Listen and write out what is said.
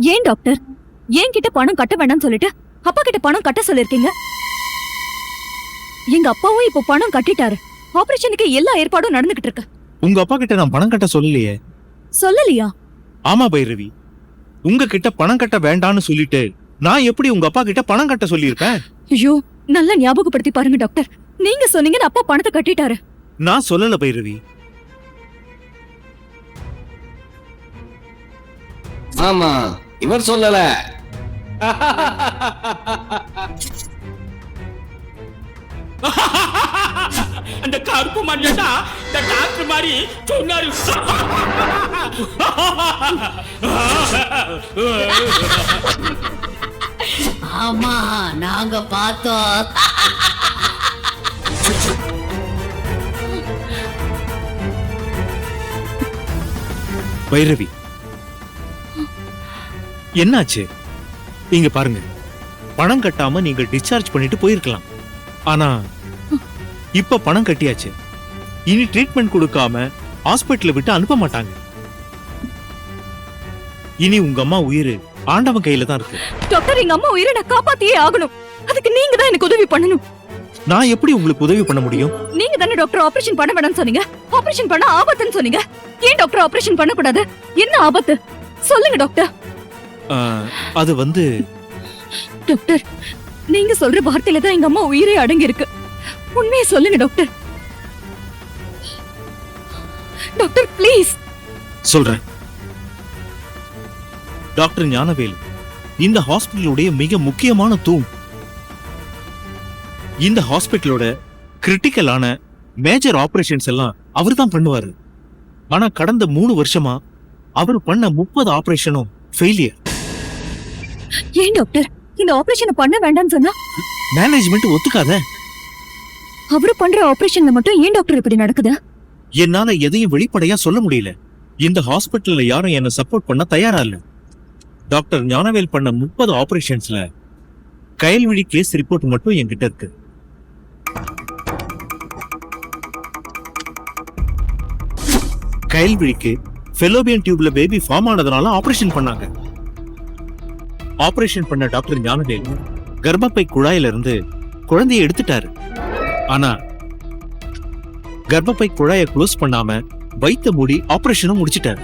ஏன் டாக்டர் என்கிட்ட பணம் கட்ட வேண்டாம்னு சொல்லிட்டு அப்பா கிட்ட பணம் கட்ட சொல்லிருக்கீங்க? எங்க அப்பாவும் இப்போ பணம் கட்டிட்டாரு. ஆபரேஷனுக்கு எல்லா ஏற்பாடும் நடந்துகிட்டு இருக்கு. உங்க அப்பா கிட்ட நான் பணம் கட்ட சொல்லலையே. சொல்லலையா? ஆமா பைரவி, உங்க கிட்ட பணம் கட்ட வேண்டான்னு சொல்லிட்டு நான் எப்படி உங்க அப்பா கிட்ட பணம் கட்ட சொல்லியிருப்பேன்? ஐயோ, நல்லா ஞாபகப்படுத்தி பாருங்க டாக்டர். நீங்க சொன்னீங்கன்னு அப்பா பணத்தை கட்டிட்டாரு. நான் சொல்லல பைரவி. ஆமா, இவர் சொல்லல. அந்த கருப்பு மஞ்சள் இந்த டாக்டர் மாதிரி சொன்னாரு. ஆமா, நாங்க பார்த்தோம். பைரவி, என்னாச்சு? இங்க பாருங்க, பணம் கட்டாம நீங்க டிஸ்சார்ஜ் பண்ணிட்டு போயிருக்கலாம். ஆனா இப்ப பணம் கட்டியாச்சு. இனி ட்ரீட்மெண்ட் கொடுக்காம ஹாஸ்பிட்டல் விட்டு அனுப்ப மாட்டாங்க. இனி உங்க அம்மா உயிர் ஆண்டவன் கையில தான் இருக்கு. டாக்டர், எங்க அம்மா உயிரை நான் காப்பாத்தியே ஆகணும். அதுக்கு நீங்க தான் எனக்கு உதவி பண்ணணும். நான் எப்படி உங்களுக்கு உதவி பண்ண முடியும்? நீங்க தானே டாக்டர் ஆபரேஷன் பண்ண வேண்டாம்னு சொன்னீங்க. ஆபரேஷன் பண்ண ஆபத்துன்னு சொன்னீங்க. ஏன் டாக்டர் ஆபரேஷன் பண்ண கூடாது? என்ன ஆபத்து சொல்லுங்க டாக்டர். அது வந்து டாக்டர், நீங்க சொல்ற வார்த்தையில தான் எங்க அம்மா உயிரே அடங்கி இருக்கு. உண்மையை சொல்லுங்க டாக்டர். Doctor please. சொல்றேன். டாக்டர் ஞானவேல் இந்த ஹாஸ்பிட்டலுடைய மிக முக்கியமான தூண். இந்த ஹாஸ்பிட்டலோட கிரிட்டிக்கலான மேஜர் ஆபரேஷன்ஸ் எல்லாம் அவர் தான் பண்ணுவாரு. ஆனா கடந்த 3 வருஷமா அவர் பண்ண 30 ஆபரேஷனும் ஃபெயிலியர். ஏன் டாக்டர் இந்த ஆபரேஷனை பண்ண வேண்டாம்னு சொன்னா? மேனேஜ்மெண்ட் ஒத்துக்காத. அவரு பண்ற ஆபரேஷன்ல மட்டும் ஏன் டாக்டர் இப்படி நடக்குது? என்னால எதையும் வெளிப்படையா சொல்ல முடியல. இந்த ஹாஸ்பிட்டல்ல யாரும் என்ன சப்போர்ட் பண்ண தயாரா இல்ல. டாக்டர் ஞானவேல் பண்ண 30 ஆபரேஷன்ஸ்ல கயல்விழி கேஸ் ரிப்போர்ட் மட்டும் என்கிட்ட இருக்கு. கயல்விழிக்கு ஃபெலோபியன் டியூப்ல பேபி ஃபார்ம் ஆனதுனால ஆபரேஷன் பண்ணாங்க. ஆபரேஷன் பண்ண டாக்டர் ஞானவேல் கர்ப்பப்பை குழாயில இருந்து குழந்தையை எடுத்துட்டாரு. ஆனா கர்ப்பப்பை குழாயை க்ளோஸ் பண்ணாம வயித்த மூடி ஆபரேஷனும் முடிச்சிட்டாரு.